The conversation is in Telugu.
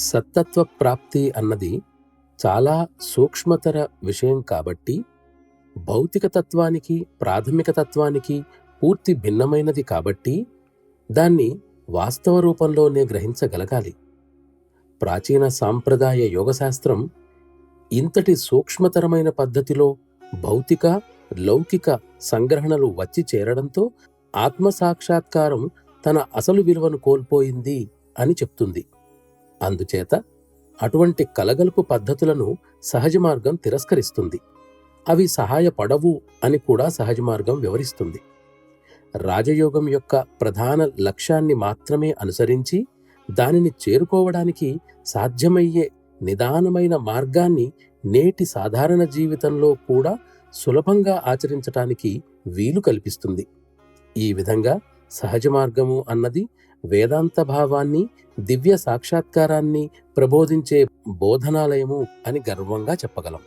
సత్తత్వ ప్రాప్తి అన్నది చాలా సూక్ష్మతర విషయం కాబట్టి, భౌతిక తత్వానికి, ప్రాథమిక తత్వానికి పూర్తి భిన్నమైనది కాబట్టి, దాన్ని వాస్తవ రూపంలోనే గ్రహించగలగాలి. ప్రాచీన సాంప్రదాయ యోగశాస్త్రం ఇంతటి సూక్ష్మతరమైన పద్ధతిలో భౌతిక, లౌకిక సంగ్రహణలు వచ్చి చేరడంతో ఆత్మసాక్షాత్కారం తన అసలు విలువను కోల్పోయింది అని చెప్తుంది. అందుచేత అటువంటి కలగలుపు పద్ధతులను సహజ మార్గం తిరస్కరిస్తుంది. అవి సహాయపడవు అని కూడా సహజ మార్గం వివరిస్తుంది. రాజయోగం యొక్క ప్రధాన లక్ష్యాన్ని మాత్రమే అనుసరించి దానిని చేరుకోవడానికి సాధ్యమయ్యే నిదానమైన మార్గాన్ని నేటి సాధారణ జీవితంలో కూడా సులభంగా ఆచరించటానికి వీలు కల్పిస్తుంది. ఈ విధంగా సహజ మార్గము అన్నది వేదాంత భావాన్ని, దివ్య సాక్షాత్కారాన్ని ప్రబోధించే బోధనాలయము అని గర్వంగా చెప్పగలం.